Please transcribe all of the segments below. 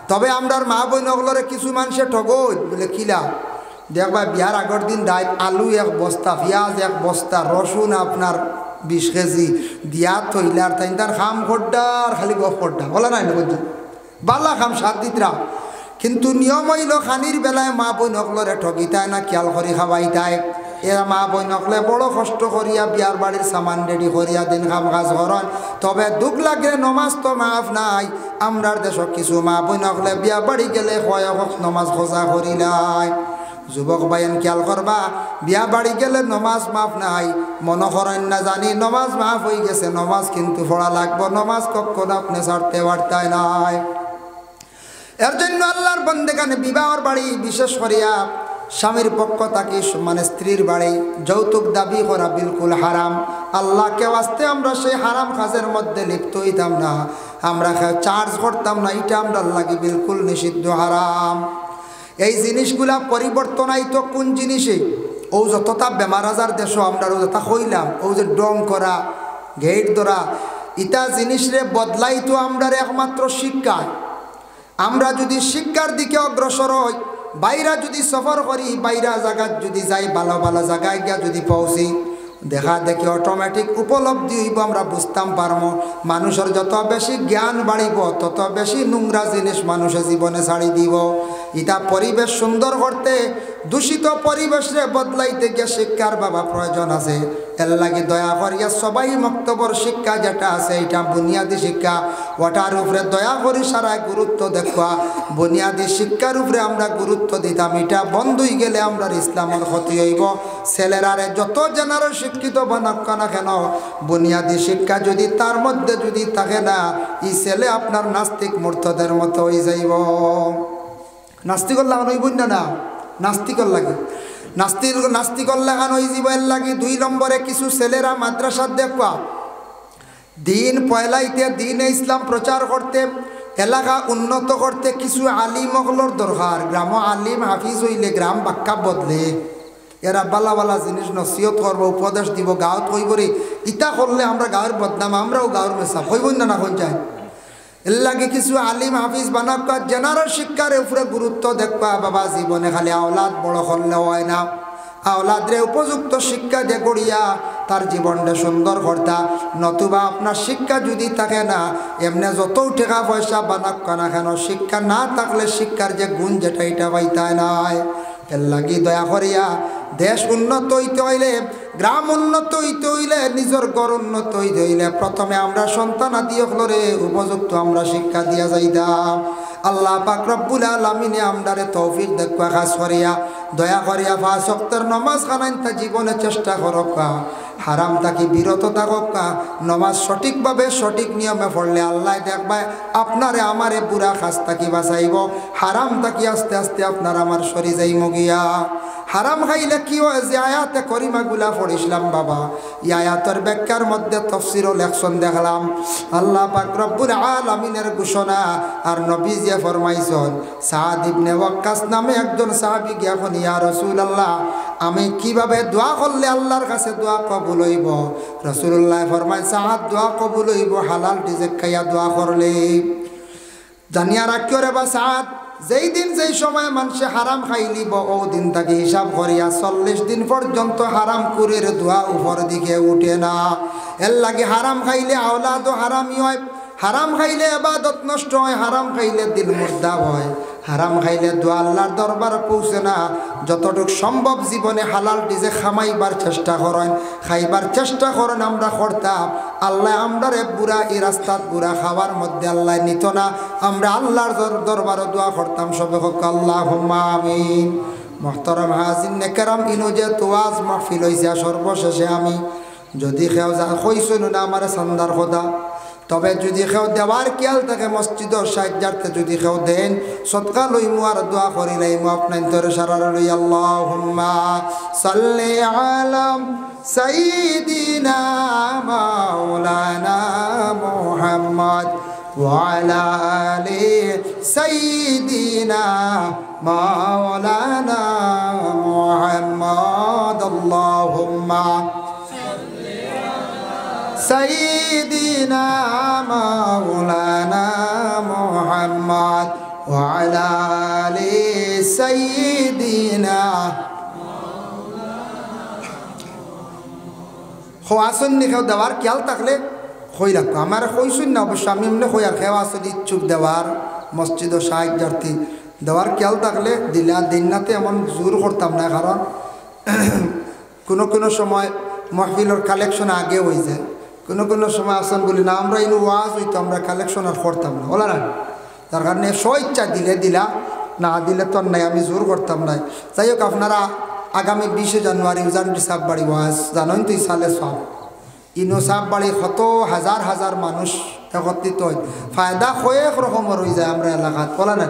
তবে আমরার মা বোন ওগুলোরে কিছু মানুষে ঠগই বলে কিলা দেখবা বিয়ার আগের দিন রাত আলু 1 বস্তা, পেঁয়াজ 1 বস্তা, রসুন আপনার 20 কেজি দিয়া থইলার তাই তার খাম খোড্ডার খালি গফ খোড্ডা বলা নাই না বুঝছি বালা খাম 7 দিতরা। কিন্তু নিয়ম হইল খানির বেলায় মা বোন ওগুলোরে ঠগিতায় না খেয়াল করি খাওয়াইতায়। এরা মা বোন হকলে বড় কষ্ট করিয়া বিয়ার বাড়ির সামান রেডি করিয়া দিন কাম কাজ করেন। তবে দুঃখ লাগে নমাজ তো মাফ নাই। আমরার দেশ কিছু মা বোন হকলে বিয়া বাড়ি গেলে কয় নমাজ খোঁজা করিলাই। যুবক ভাইয়েন খেয়াল করবা, বিয়া বাড়ি গেলে নমাজ মাফ নাই। মনে করেন না জানি নমাজ মাফ হয়ে গেছে, নমাজ কিন্তু পড়া লাগবো। নমাজ কখন আপনি ছাড়তে পারতাই নাই। এর জন্য আল্লাহর বন্দেগানে বিবাহর বাড়ি বিশেষ করিয়া স্বামীর পক্ষ থাকি মানে স্ত্রীর বাড়ি যৌতুক দাবি করা বিলকুল হারাম। আল্লাহকে ওয়াস্তে আমরা সেই হারাম কাজের মধ্যে লিপ্ত হইতাম না, আমরা চার্জ করতাম না। এটা আমরা লাগি বিলকুল নিষিদ্ধ, হারাম। এই জিনিসগুলা পরিবর্তন আইতো কোন জিনিসে? ও যতটা বেমার আজার দেশ আমরা যথা কইলাম, ও যে ডং করা গেট ধরা ইটা জিনিসরে বদলাইতো আমরা একমাত্র শিক্ষায়। আমরা যদি শিক্ষার দিকে অগ্রসর হই, বাইরা যদি সফর করি, বাইরা জায়গা যদি যাই, ভালো ভালো জায়গায় গিয়া যদি পৌঁছি, দেখা দেখি অটোমেটিক উপলব্ধি হইব, আমরা বুঝতাম পারবো। মানুষের যত বেশি জ্ঞান বাড়িব তত বেশি নোংরা জিনিস মানুষের জীবনে ছাড়ি দিব। ইটা পরিবেশ সুন্দর করতে, দূষিত পরিবেশে বদলাইতে গিয়ে শিক্ষার বাবা প্রয়োজন আছে। এর লাগে দয়া করিয়া সবাই মক্তবর শিক্ষা যেটা আছে এটা বুনিয়াদী শিক্ষা, ওটার উপরে দয়া করি সারা গুরুত্ব দেখা। বুনিয়াদী শিক্ষার উপরে আমরা গুরুত্ব দিতাম, এটা বন্ধ হয়ে গেলে আমরা ইসলামের ক্ষতি হইব। ছেলেরারে যত জেনারেল শিক্ষিত বানাক না কেন, বুনিয়াদী শিক্ষা যদি তার মধ্যে যদি থাকে না, এই ছেলে আপনার নাস্তিক মূর্খদের মতো হয়ে যাইব। নাস্তিকর লাগানো হইব না, নাস্তিকর লাগে নাস্তিকর লাগানো হয়ে যাব। এর লাগে 2 নম্বরে কিছু ছেলেরা মাদ্রাসা দেখবা দিন পয়লাইতে দিন ইসলাম প্রচার করতে, এলাকা উন্নত করতে কিছু আলিম ওগুলোর দরকার। গ্রাম আলিম হাফিজ হইলে গ্রাম বাক্কা বদলে। এরা বালা বালা জিনিস নসিহত করব, উপদেশ দিব, গাঁৱত কইব রে ইটা করলে আমরা গাঁৱৰ বদনাম, আমরাও গাঁৱৰ মেসা কইব না কোন চাই। এর লাগে কিছু আলিম হাফিজ বানাক, জেনারেল শিক্ষার উপরে গুরুত্ব দেখবা। বাবা জীবনে খালি আওলাদ বড় করলে হয় না, আওলাদরে উপযুক্ত শিক্ষা দিয়ে গড়িয়া তার জীবনটা সুন্দর করতা। নতুবা আপনার শিক্ষা যদি থাকে না, এমনি যত টাকা পয়সা বানাক না কেন, শিক্ষা না থাকলে শিক্ষার যে গুণ যেটা এটা পাইতায় নাই। এর লাগি দয়া করিয়া দেশ উন্নত হইতে হইলে, গ্রাম উন্নত হইতে হইলে, নিজের ঘর উন্নত হইতে হইলে প্রথমে আমরা সন্তান আদিয়কলরে উপযুক্ত আমরা শিক্ষা দিয়া যাইতাম। আল্লাহ পাক রব্বুল আলামিনে আমরারে তৌফিক দেখা, খাস করিয়া দয়া করিয়া 5 ওয়াক্তের নামাজ খানাইতা জীবনে চেষ্টা করকা, হারাম থাকি বিরত থাকা। নমাজ সঠিকভাবে সঠিক নিয়মে পড়লে আল্লাহ দেখবা আপনারে আমারে বুড়া খাস থাকি বাঁচাইব। হারাম থাকি আস্তে আস্তে আপনার আমার সরি যাইম গিয়া। হারাম খাইলে কি হয় যে আয়াতে করিমাগুলা পড়িছিলাম বাবা, এই আয়াতের ব্যাখ্যার মধ্যে তাফসীর ও লেখসন দেখলাম। আল্লাহ পাক রব্বুল আলামিনের ঘোষণা আর নবী যে ফরমাইছেন, সাদ ইবনে ওয়াক্কাস নামে একজন সাহাবী গিয়া কোন ইয়া রাসূলুল্লাহ, আমি কিভাবে দোয়া করলে আল্লাহর কাছে দোয়া কবুল হইব? রাসূলুল্লাহ ফরমায়, সাদ দোয়া কবুল হইব হালাল রিজিক খাইয়া দোয়া করলে। জানিয়া রাখিও রে বা সাদ, যেই দিন যেই সময় মানুষে হারাম খাইলিব, ও দিন তাকে হিসাব করিয়া 40 দিন পর্যন্ত হারাম কুরের দোয়া উপর দিকে উঠে না। এর লাগে হারাম খাইলে আওলাদও হারামি হয়, হারাম খাইলে ইবাদত নষ্ট হয়, হারাম খাইলে দিল মুর্দা হয়, হারাম খাইলে দোয়া আল্লাহর দরবারে পৌঁছে না। যতটুকু সম্ভব জীবনে হালাল ডিজে খামাইবার চেষ্টা করেন, খাইবার চেষ্টা করেন, আমরা করতাম। আল্লাহ আমরারে বুড়া এই রাস্তাত বুড়া খাওয়ার মধ্যে আল্লাহ নিত না। আমরা আল্লাহর দরবারে দোয়া করতাম সবে হোক আল্লাহুম্মা আমিন। মুহতারাম হাজিরিন কেরাম, ইনো যে তোয়াজ মাহফিল হইছে সর্বশেষে আমি যদি কেউ যা কইছিল না আমার সান্দার খোদা, তবে যদি কেউ দেওয়ার খেয়াল থাকে মসজিদর সাহায্যার্থে যদি কেউ দেন, সদকা লইমু আর দোয়া করি লাইমু আপনার ধরে সারা লই। আল্লাহুম্মা সাল্লি আলা সাইয়্যিদিনা মাওলানা মুহাম্মদ ওয়া আলা আলি সাইয়্যিদিনা মাওলানা মুহাম্মদ। আল্লাহুম্মা সাইয়্যিদিনা মাওলানা মুহাম্মদ وعلى آل سيدنا খোয়াসন নিখেও দেওয়ার খেয়াল থাকলে খই রাখবো আমার কইসুন না অবশ্য আমি এমনি খই আর খেওয়া আসল ইচ্ছুক দেওয়ার মসজিদ ও সাহায্যার্থী দেওয়ার খেয়াল থাকলে দিলা দিননাতে এমন জোর করতাম না কারণ কোনো সময় মাহফিলের কালেকশন আগে হয়ে যায় কোনো সময় আসন বলি না আমরা ইনু ওয়াজ হইতো আমরা কালেকশন আর করতাম না বলা না তার কারণে স্বইচ্ছা দিলে দিলা না দিলে তো নাই আমি জোর করতাম না যাই হোক আপনারা আগামী 20 জানুয়ারি উজানডি সাহেব বাড়ি ওয়াজ জানেন তো সালে সব ইনো সাহেব বাড়ি কত হাজার হাজার মানুষ একত্রিত হয় ফায়দা কয়েক রকমের হয়ে যায় আমরা এলাকাত বলা না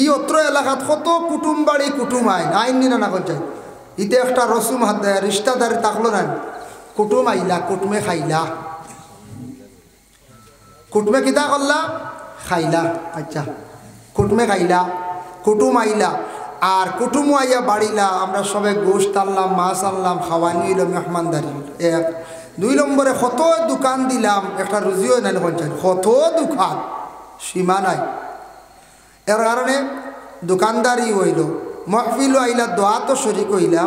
ই অত্র এলাকাত কত কুটুম বাড়ি কুটুম আইন নিনা না যায় ইতে একটা রসুম হাত রিস্তাদারি থাকলো না কুটুম আইলা কুটুমে খাইলা কুটুমে কিতা করলা খাইলা আচ্ছা কুটুমে খাইলা কুটুম আইলা আর কুটুম আইয়া বাড়িলা আমরা সবাই গোশত আনলাম মাছ আনলাম খাওয়ানি হইল মেহমানদারি এক 2 নম্বরে কত দোকান দিলাম একটা রুজিও নাই পঞ্চায়েত কত দোকান সীমা নাই এর কারণে দোকানদারি হইল মহফিল আইলা দোয়া তো শরিক হইলা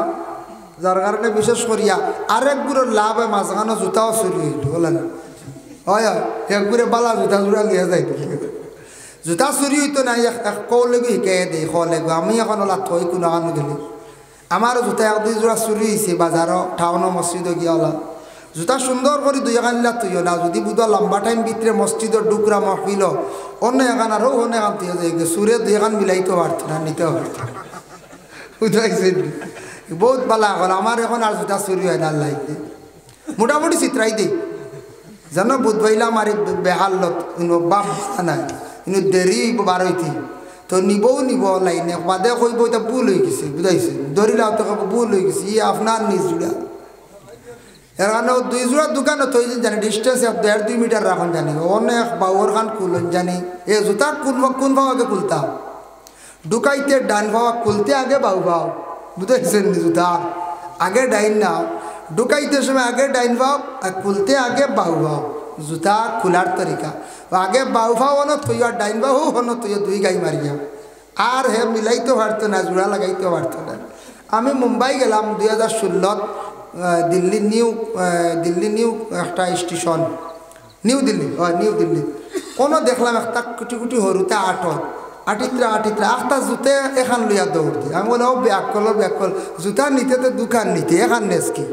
যার কারণে বিশেষ করিয়া আরেকগুলোর লাভ হয় মাঝখানো জুতাও চুরি হইল বলেন হয় একগুড়ে বালা জুতা জোড়া লিয়া যায় জুতা চুরি হইতো না এক কৌলেগো শিকাই দেয় কলেগো আমি এখন ওলা থই কোনো কানো গেলি আমারও জুতা 1-2 জোড়া চুরি হয়েছে বাজারও টাউনও মসজিদও গিয়া ওলা জুতা সুন্দর করে 2 এখানলা তুইও না যদি বুধ লম্বা টাইম ভিতরে মসজিদের ডুকরা মহফিল অন্য এখান আরও অন্য এখান তুই যাই সুরে 2 এখান মিলাইতে পারত না নিতেও পারত বুঝাইছে বহুত বালা এখন আমার এখন আর জুতা চুরি হয় না লাইতে মোটামুটি চিত্রাই দিই জানো বুধবাইলা আমার বেহালত বাপ নাই কিন্তু দেরি বার হইতি তো নিব লাইনে বাদে কইব এটা ভুল হয়ে গেছে বুঝাইছে দরিলা তো ভুল হয়ে গেছে ই আপনার নিজ জোড়া এর কারণে 2 জোড়া দোকানে তো জানি ডিস্টেন্স 1.5-2 মিটার রাখুন জানি অনেক বাউর খান খুলন জানি এ জুতা কোন ভাও আগে খুলতা ঢুকাইতে ডান ভাও খুলতে আগে বাউ বুঝাইছেন জুতা আগে ডাইন না ঢুকাইতে সময় আগে ডাইন ভাও আর খুলতে আগে বাউ জুতা খোলার তরিকা আগে বাউ ভাও হন তুই আর ডাইন বাহু হন তুই 2 গাই মারিয়া আর হে মিলাইতে পারতো না জোড়া লাগাইতে পারতো না আমি মুম্বাই গেলাম 2016 দিল্লি নিউ একটা স্টেশন নিউ দিল্লি কোনো দেখলাম একটা কুটি হরুতে আটিত্রা আখটা জুতে এখান লইয়া দৌড় দি আমি বলে ও ব্যাক কল জুতা নিতে তো দোকান নিতে এখান নেস কি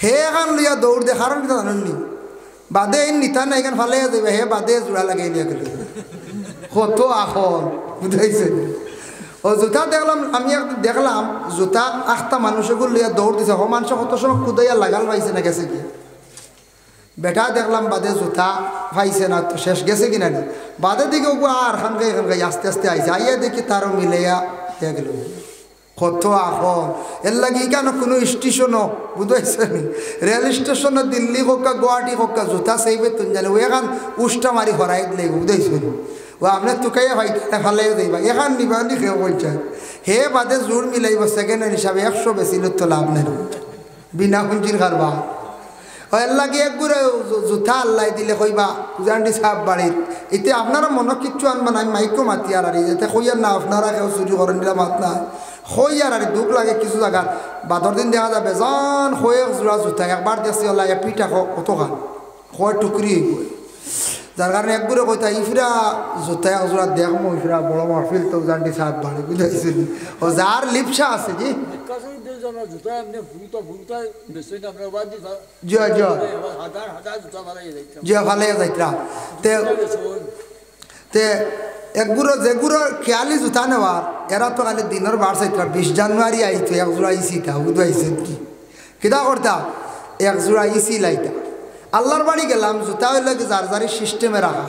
হে এখান লইয়া দৌড় দে কারণ কি জানেননি বাদে নিতা না এখান ফালে যাবে হে বাদে জোড়া লাগাই নিয়ে গেল কত এখন বুঝাইছে ও জুতা দেখলাম আমি দেখলাম জুতা আখটা মানুষগুলো লইয়া দৌড় দিছে ও মানুষ কত সময় কুদাইয়া লাগাল পাইছে না গেছে কি বেটা দেখলাম বাদে জুতা পাইছে না তো শেষ গেছে কিনা নি বাদে দিকে ও আর খানকে আস্তে আস্তে আইছে আইয়া দেখি তারও মিলাইয়া গেল কত এখন এর লাগে কেন কোনো স্টেশনও বুঝাইছে রেল স্টেশনও দিল্লি হোক গুয়াহাটি হোক জুতা সেইবে তুমি জানি ও এখান উষ্টা মারি হরাই দিলে বুঝাইছে ও আপনার তুকাইয়া ভাই ফালাই যাইবা এখান নিবা নি খেয়ে বলছে হে বাদে জোর মিলাইব সেকেন্ড হ্যান্ড হিসাবে 100 বেশি তো লাভ নেই বিনা পুঁজির কারবা এর লাগে একগুড়ে জুতা আল্লাহ দিলে কইবা উজানডি সাহেব বাড়ির এতে আপনারা মনে কিচ্ছু আনবা না আমি মাইকো মাতি আর এতে কইয়ার না আপনারা কেউ চুরি করেন দিলে মাত না হই আর দুঃখ লাগে কিছু জায়গার বাদর দিন দেখা যাবে জন হয়ে জোড়া জুতা একবার দেখছি আল্লাহ পিঠা কত খান হয় টুকরি যার কারণে একগুড়ে কইতা ইফরা জুতা এক জোড়া দেখবো ইফরা বড় মাহফিল তো উজানডি সাহেব বাড়ি বুঝাইছিল ও যার লিপসা আছে জি ভালে যাইতরা তে একগুড়ো যেগুড়ো খেয়ালি জুতা নেওয়ার এরা তো খালি দিনের বার চাইতরা 20 জানুয়ারি আইতো এক জোড়া ইসিটা বুঝাইছে কি কিতা করতা এক জোড়া ইসি লাইতা আল্লাহর বাড়ি গেলাম জুতা হইলে যার যারি সিস্টেমে রাখা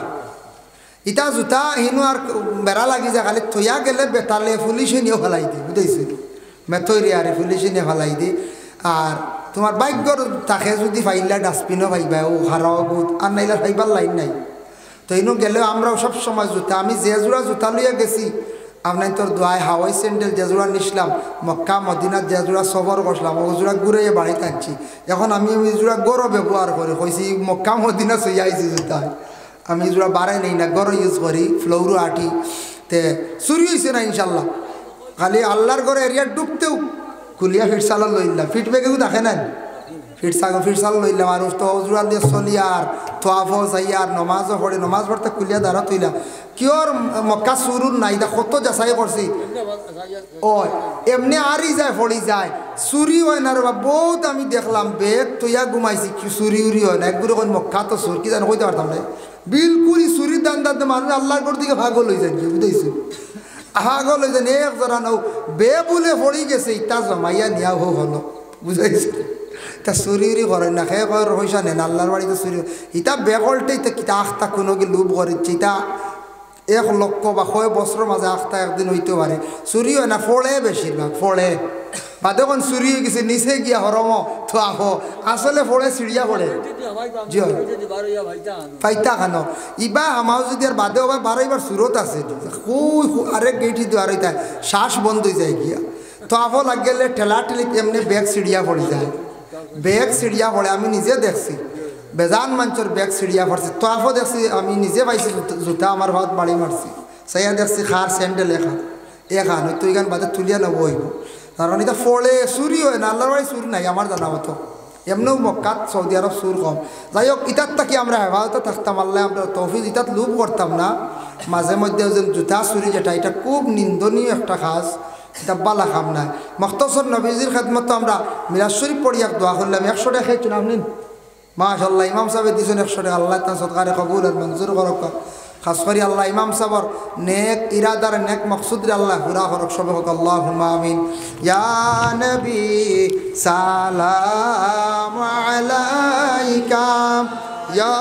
ইটা জুতা হিনু আর বেড়া লাগি যায় খালি থইয়া গেলে বেতালে পুলিশে নিয়েও ফেলাই দিই বুঝাইছে মেথরি আর পুলিশে নিয়ে ফেলাই দিই আর তোমার বাইকর তাকে যদি ফাইলা ডাস্টবিনও পাইবা ও হারাও বহুত আর নাইলে ফাইবার লাইন নাই তো ইনু গেলেও আমরাও সব সময় জুতা আমি যে জোড়া জুতা লইয়া গেছি আপনার তোর দোয়াই হাওয়াই স্যান্ডেল যে জোড়া নিসলাম মক্কা মদিনার যে জোড়া সফর করলাম ও জোড়া ঘুরাইয়া বাড়িতে আনছি এখন আমি ওই জোড়া গরো ব্যবহার করি কইছি মক্কা মদিনা সই আইছি জুতা আমি জোড়া বাড়াই নেই না, গড় ইউজ করি, ফ্লোরও আটি। তে চুরি হয়েছে না ইনশাল্লাহ, খালি আল্লাহর ঘরে এরিয়া ডুবতেও খুলিয়া ফিটসাল লইলাম, ফিটবেগেও দেখে নাই ফিটসাল লইলাম আর তো জোড়া দিয়ে চলি আর তোয়াফও যাই আর নমাজও পড়ে, নমাজ পড়তে খুলিয়া দাঁড়া তৈলাম কিয়র মক্কা চুরুর নাই, দা কত যাচাই করছি। ও এমনি আরই যায় ফড়ি যায়, চুরি হয় না রে বা বহুত আমি দেখলাম বেগ তৈয়া ঘুমাইছি, কি চুরি উরি হয় না। একগুলো কোন মক্কা তো চুর কি জানো কইতে পারতাম না, বিলকুলই চুরির দান দাঁতে মানুষ আল্লাহর ঘর দিকে ভাগল হয়ে যায়, বুঝতেছি ভাগল হয়ে যান এক জরা নাও বে বলে পড়ি গেছে, ইটা জমাইয়া নিয়া হলো, বুঝাইছে। তা চুরি উরি করেন না, খেয়ে কয় পয়সা নেন আল্লাহর বাড়িতে চুরি, ইটা বেগলটে ইটা কিতা আখতা কোনো কি লোভ করেছে, ইটা 1 লক্ষ বা 100 বছরের মাঝে আখতা একদিন হইতে পারে। চুরি হয় না, ফোড়ে বেশিরভাগ ফোড়ে, বা দেখুন চুরি হয়ে গেছে নিচে গিয়া হরম তো আহো, আসলে ফোড়ে চিড়িয়া পড়ে জি ফাইতা খানো ইবা আমাও যদি আর বাদে আবার বারোইবার সুরত আছে আরেক গেটি দেওয়ার হইতা শ্বাস বন্ধ হয়ে যায় গিয়া, তো আফো লাগ গেলে ঠেলা ঠেলি এমনি ব্যাগ চিড়িয়া পড়ে যায়, ব্যাগ চিড়িয়া পড়ে। আমি নিজে দেখছি বেজান মানুষের ব্যাগ চিড়িয়া পড়ছে, তো আফো দেখছি আমি নিজে পাইছি জুতা আমার ভাত বাড়ি মারছি, সাইয়া দেখছি খার স্যান্ডেল এখান হয়তো এখান বাদে তুলিয়া নেবো হইব, কারণ এটা ফলে চুরি হয় না, আল্লাহর বাড়ি চুর নাই আমার জানা মতো, এমনিও মক্কাত সৌদি আরব চুর কম। যাই হোক ইটার তাকি আমরা হেফাজতে থাকতাম, আল্লাহ আমরা তৌফিক ইটাত লোভ করতাম না। মাঝে মধ্যে যে জুতা চুরি যেটা এটা খুব নিন্দনীয় একটা কাজ, এটা বালা খাম নাই। মখতসর নবীজির খেদমত আমরা মিরাজ শরীফ পড়িয়া দোয়া করলাম, 100 টাকা খাইছেন আপনি মাশাআল্লাহ, ইমাম সাহেব দিয়েছেন 100 টাকা, আল্লাহ তার সদকারে কবুল আর মঞ্জুর করক। খাস করি আল্লাহ ইমাম সাহর নেক ইরাদার নেক মকসুদরে আল্লাহ পুরা করক, সবে হোক আল্লাহুম্মা আমিন। ইয়া নবী সালাম আলাইকা, ইয়া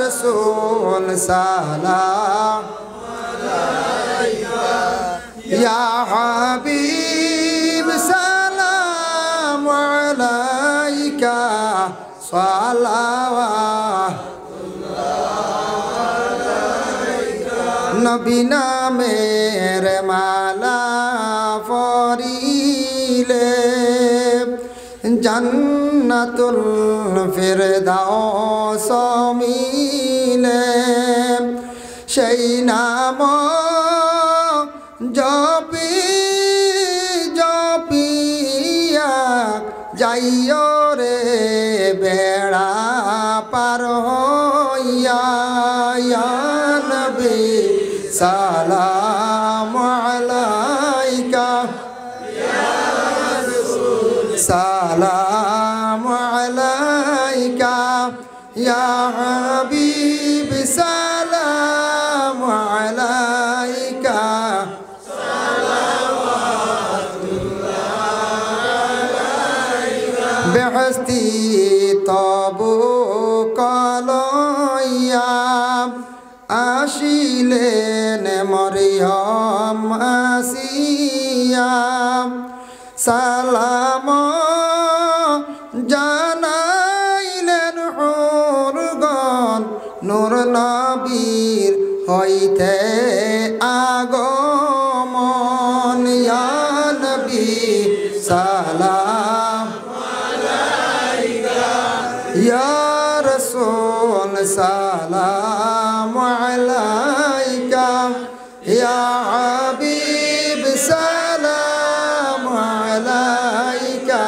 রাসূল সালাম আলাইকা, ইয়া হাবিব সালাম আলাইকা, সালাওয়াত নবী নামের মালা পরিলে জান্নাতুল ফিরদাউস মিলে, সেই নাম জপি জপিয়া যাইও রে বেড়া পার হইয়া, ইয়া নবী সালাম আলাইকা, ইয়া রাসূল সালাম আলাইকা, ইয়া হাবিব সালাম আলাইকা, বেহেশতি তবু কলইয়া আসিলেন মরিয়ম আসিয়া, সালাম জানাইলেন হুরগণ নূর নবীর হইতে আগমন, ইয়া নবী সালাম আলাইকা, ইয়া রাসূল সালাম আলাইকা, ইয়া হাবিব সালাম আলাইকা,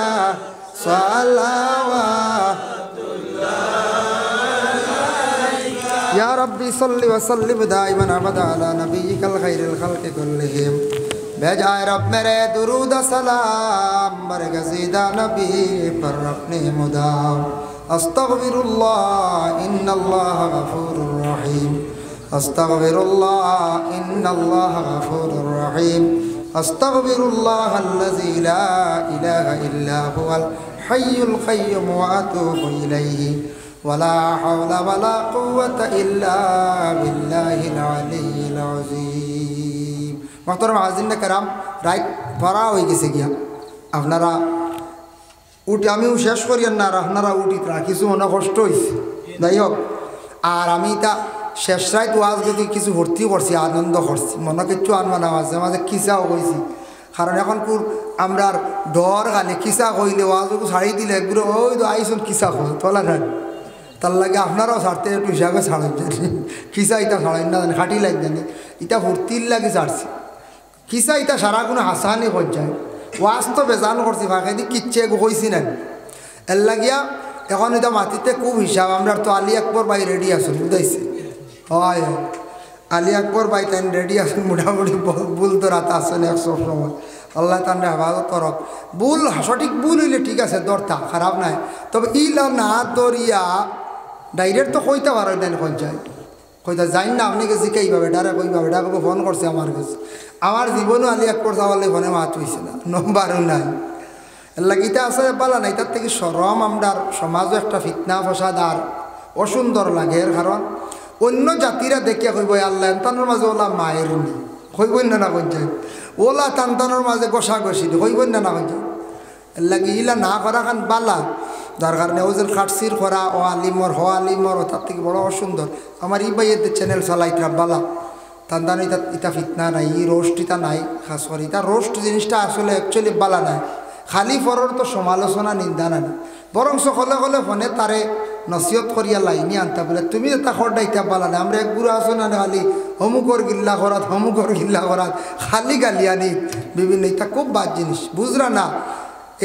সালাওয়াতুল্লাহ আলাইকা, ইয়া রাব্বি সাল্লি ওয়া সাল্লিম দাইমান আবাদা আলা নবিয়িকাল খায়রিল খালকি কুল্লিহিম। बेजाए रब मेरे दुरूद सलाम बरगज़ीदा नबी पर अपने मुदाम, अस्तग़फिरुल्लाह इन्नल्लाह गफ़ूरुर रहीम, अस्तग़फिरुल्लाह इन्नल्लाह गफ़ूरुर रहीम, अस्तग़फिरुल्लाह अल्लज़ी ला इलाहा इल्ला हुवल हय्युल क़य्यूम व अतूबु इलैहि वला हौला वला कुव्वता इल्ला बिल्लाहिल अलिय्यिल अज़ीम। मोहतरम हाज़िरीन कराम, राइट परा হয়ে গেছে গিয়া, আপনারা উঠি আমিও শেষ করি না, আর আপনারা উঠি কিছু মনে কষ্ট হয়েছে। যাই হোক, আর আমি তা শেষ রাত ওয়াজ যদি কিছু ভর্তি করছি, আনন্দ করছি, মনে কিচ্ছু আনবা না, মাঝে মাঝে কিসাও কইছি, কারণ এখন আমরা ডর গালে কিসা কইলে ওয়াজকে ছাড়ি দিলে একগুলো ওই তো আইসুন কিসা কই তোলা না, তার লাগে আপনারাও ছাড়তে একটু হিসাবে ছাড়েন জানি খিসা ইটা ছাড়েন না জানি খাটি লাগ জানি ইটা ভর্তির লাগে ছাড়ছি খিসা ইটা সারা কোনো হাসানি পর্যায় ওয়াজ তো বেজান করছি ফাঁকে দি কিচ্ছে কইছি না এর লাগিয়া এখন এটা মাটিতে খুব হিসাব আমরা তো আলী আকবর ভাই রেডি আছেন বুঝাইছে হয় আলী আকবর ভাই তাই রেডি আছেন মোটামুটি ভুল তো রাত আসেন এক সময় আল্লাহ তান্ডে হেফাজত করক ভুল সঠিক ভুল হইলে ঠিক আছে দরতা খারাপ নাই তবে ইলা না দরিয়া ডাইরেক্ট তো কইতে পারো দেন পঞ্চায়েত কইতা যাই না আপনি গেছি কেইভাবে ডারে কইভাবে ডাকে ফোন করছে আমার কাছে আমার জীবনও আলী আকবর চাওয়ালে ফোনে মাত হয়েছে না নম্বরও নাই লাগিতে আছে বলা নাই তার থেকে সরম আমরার সমাজও একটা ফিতনা ফসাদ আর অসুন্দর লাগে এর কারণ অন্য জাতিরা দেখিয়া কইব আল্লাহ তানোর মাঝে ওলা মায়ের নি কইবই না পঞ্চায়েত ওলা তান্তানোর মাঝে গোসা গসি কইবই না পঞ্চায়েত এর লাগে ইলা না করা খান বালা যার কারণে ওদের খাটসির করা ও আলিমর হ আলিমর তার থেকে বড় অসুন্দর আমার ই বাইয়ের চ্যানেল চালাইতরা বালা তান্তান ইটা ফিতনা নাই ই রোস্ট ইটা নাই খাস করে ইটা রোস্ট জিনিসটা আসলে অ্যাকচুয়ালি বালা নাই খালি ফরর তো সমালোচনা নিন্দা নাই বরং সকলে কলে ফোনে তারে নসিহত করিয়া লাইনি আনতা বলে তুমি এটা খরটা ইটা বালা নাই আমরা এক গুরু আসো না খালি হমুকর গিল্লা করাত হমুকর গিল্লা করাত খালি গালিয়ানি বিভিন্ন ইটা খুব বাদ জিনিস বুঝরা না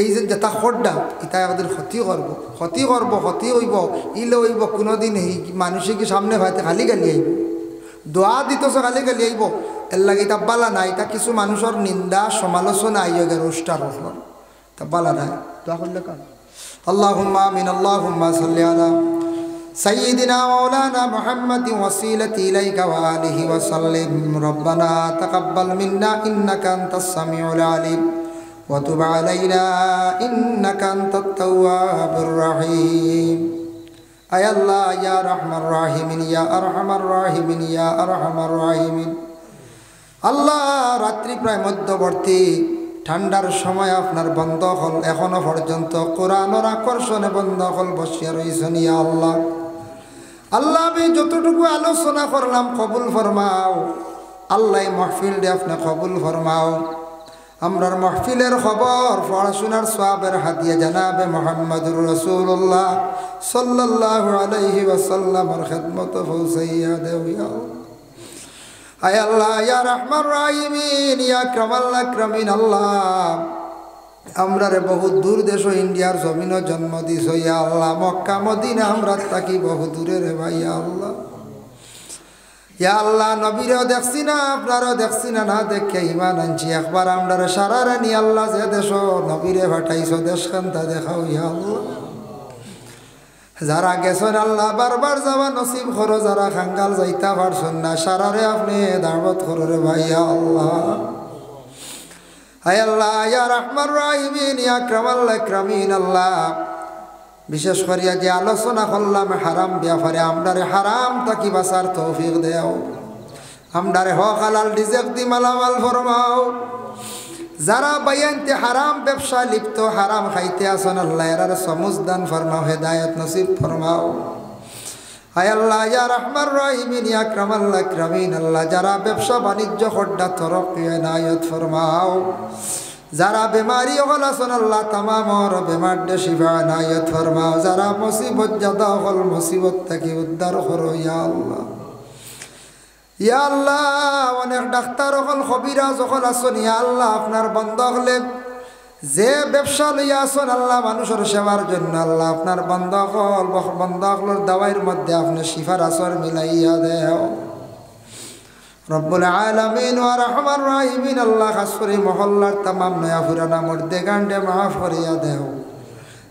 এই যে যেটা খরডা এটা আমাদের ক্ষতি করব ক্ষতি হইব ইলে হইব কোনোদিন এই মানুষে কি সামনে ভাইতে খালি গালি আইব দোয়া দিতেছ খালি গালি আইব এর লাগে এটা বালা নাই এটা কিছু মানুষের নিন্দা সমালোচনা আইয় গে রোস্টার রহমান তা বালা নাই দোয়া করলে কান আল্লাহুম্মা আমিন আল্লাহুম্মা সাল্লি আলা সাইয়্যিদিনা মাওলানা মুহাম্মাদিন ওয়াসিলাতি ইলাইকা ওয়া আলিহি ওয়া সাল্লিম রব্বানা তাকাব্বাল মিন্না ইন্নাকা আনতাস সামিউল আলিম وتب علينا إنك أنت التواب الرحيم أي الله يا رحم الراحمين يا أرحم الراحمين يا أرحم الراحمين আল্লাহ রাত্রি প্রায় মধ্যবর্তী ঠান্ডার সময় আপনার বন্ধ হল এখনো পর্যন্ত কোরআনের আকর্ষণে বন্ধ হল বসিয়া রয়েছেন ইয়া আল্লাহ আল্লাহ আমি যতটুকু আলোচনা করলাম কবুল ফরমাও আল্লাহ মাহফিল দিয়ে আপনি কবুল ফরমাও আমরার মাহফিলের খবর পড়াশোনার সওয়াবের হাদিয়া জানাবে মুহাম্মদুর রাসূলুল্লাহ সাল্লাল্লাহু আলাইহি ওয়াসাল্লামের খিদমত পৌঁছাইয়া দেও ইয়া আয় আল্লাহ ইয়া রাহমান রাহিমিন ইয়া আকরামাল আকরামিন আল্লাহ আমরারে বহু দূর দেশ ইন্ডিয়ার জমিনও জন্ম দিছ ইয়া আল্লাহ মক্কা মদিনা আমরা থাকি বহু দূরে রে ভাই ইয়া আল্লাহ ইয়া আল্লাহ নবীরেও দেখছি না আপনারও দেখছি না না দেখে ইমান আনছি একবার আমরা সারারে নি আল্লাহ যে দেশ নবীরে ভাটাইছ দেশখানটা দেখাও ইয়া আল্লাহ যারা গেছেন আল্লাহ বারবার যাওয়া নসিব করো যারা খাঙ্গাল যাইতা পারছেন না সারারে আপনি দাওয়াত করো রে ভাই ইয়া আল্লাহ হায় আল্লাহ ইয়া রাহমান রাহিমিন ইয়া আকরামাল আকরামিন আল্লাহ বিশেষ করিয়া যে আলোচনা করলাম হারাম ব্যাপারে আমরারে হারাম তাকি বাঁচার তৌফিক দেও আমরারে হক হালাল রিজিক দি মালামাল ফরমাও যারা বাইয়ানতে হারাম ব্যবসা লিপ্ত হারাম খাইতে আসন আল্লাহ এর সমুজদান ফরমাও হেদায়েত নসিব ফরমাও হায় আল্লাহ ইয়া রাহমান রাহিমিন ইয়া আকরামাল আকরামিন আল্লাহ যারা ব্যবসা বাণিজ্য খড্ডা তরক্কি এনায়েত ফরমাও যারা বেমারি হল আসন আল্লাহ তামামর বেমার দে শিফা এনায়েত ফরমাও যারা মুসিবত জাদা হল মুসিবত থেকে উদ্ধার করো ইয়া আল্লাহ ইয়া আল্লাহ অনেক ডাক্তার হল খবিরাজ হল আসন ইয়া আল্লাহ আপনার বন্ধ হলে যে ব্যবসা লইয়া আসন আল্লাহ মানুষের সেবার জন্য আল্লাহ আপনার বন্ধ হল দাওয়াইয়ের মধ্যে আপনি শিফার আসর মিলাইয়া দেও রব্বুল আলামিন ওয়া রাহমান রাহিমিন আল্লাহ খাস করে মহল্লার তামাম নয়া পুরানা মর্দে গান্ডে মাফ করিয়া দেও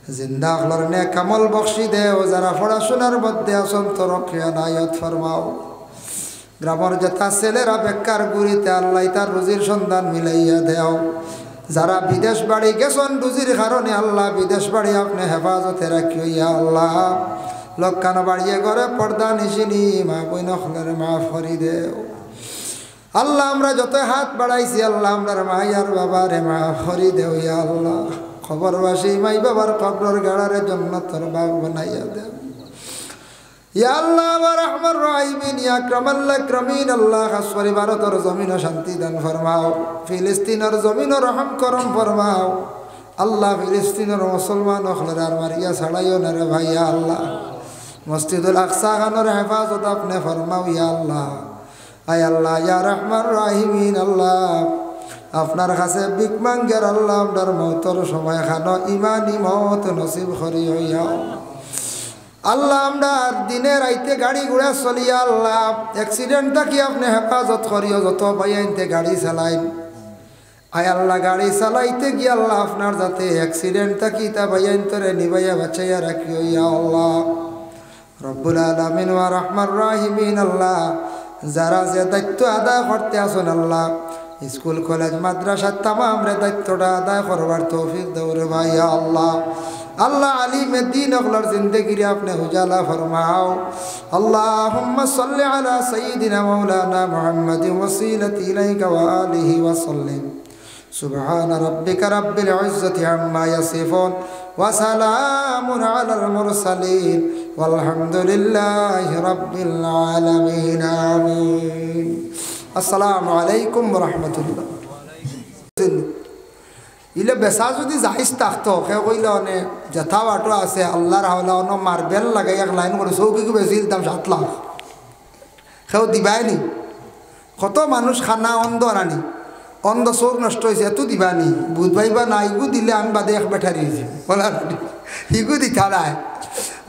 জিন্দা হলর নেক আমল বখশি দেও যারা পড়াশোনার মধ্যে আসন তরক্কি এনায়েত ফরমাও গ্রামের যথা ছেলেরা বেকার গুড়িতে আল্লাহ তার রুজির সন্ধান মিলাইয়া দেও যারা বিদেশ বাড়ি গেছেন রুজির কারণে আল্লাহ বিদেশ বাড়ি আপনি হেফাজতে রাখিও ইয়া আল্লাহ লক্ষানো বাড়িয়ে ঘরে পর্দা নিশিনি মা বইন হলের মাফ করি দেও আল্লাহ আমরা যত হাত বাড়াইছি আল্লাহ আমরার মাইয়ার বাবারে মাফ করি দেও ইয়া আল্লাহ খবরবাসী মাই বাবার কবরের গাড়ারে জান্নাতের বাগ বানাইয়া দেও ইয়া আল্লাহ ওয়া রাহমান রাহিমিন ইয়া আকরামাল আকরামিন আল্লাহ খাস করে ভারতের জমিনে শান্তি দান ফরমাও ফিলিস্তিনের জমিনে রহম করম ফরমাও আল্লাহ ফিলিস্তিনের মুসলমান হলর আর মারিয়া ছাড়াইও না রে ভাইয়া আল্লাহ মসজিদুল আকসা খানোর হেফাজত আপনি ফরমাও ইয়া আল্লাহ। আয় আল্লাহ ইয়া রহমান রাহিমিন, আল্লাহ আপনার কাছে বিক মাঙ্গের আল্লাহ আমরার মৌতর সময় খানো ইমানি মত নসিব করিও ইয়া আল্লাহ। আমরা দিনে রাইতে গাড়ি ঘোড়া চলিয়া আল্লাহ অ্যাক্সিডেন্ট থাকি আপনি হেফাজত করিও, যত বাইতে গাড়ি চালাই আয় আল্লাহ গাড়ি চালাইতে গিয়ে আল্লাহ আপনার যাতে অ্যাক্সিডেন্ট থাকি তা বাইন্তরে নিবাইয়া বাঁচাইয়া রাখিও ইয়া আল্লাহ রব্বুল আলামিন ওয়া রহমান রাহিমিন। আল্লাহ যারা যে দায়িত্ব আদায় করতে আসুন আল্লাহ, স্কুল কলেজ মাদ্রাসা তামাম রে দায়িত্বটা আদায় করবার তৌফিক দৌড়ে ভাই আল্লাহ। আল্লাহ আলিমে দ্বীন ওগুলোর জিন্দেগি আপনি উজালা ফরমাও। আল্লাহুম্মা সাল্লি আলা সাইয়্যিদিনা মাওলানা মুহাম্মাদিন ওয়াসিলাতি ইলাইকা ওয়া আলিহি ওয়া সাল্লিম। সুবহানা রাব্বিকা রাব্বিল ইজ্জাতি আম্মা ইয়াসিফুন ওয়া সালামুন আলাল মুরসালিন ওয়ালহামদুলিল্লাহি রাব্বিল আলামিন। আমিন। আসসালামু আলাইকুম ওয়া রাহমাতুল্লাহ। ইলে বেসা যদি জাহিজ থাকতো সে কইলে অনে যথা বাটো আছে আল্লাহর হাওলা অন মার্বেল লাগাই এক লাইন করে চৌকিকে বেশি দাম 7 লাখ সেও দিবাইনি। কত মানুষ খানা অন্ধ আনি অন্ধ চোখ নষ্ট হয়েছে এত দিবানি বুধবাইবা না ইগু দিলে আমি বাদে এক বেঠারি হয়েছি বলার ইগু দিতা নাই।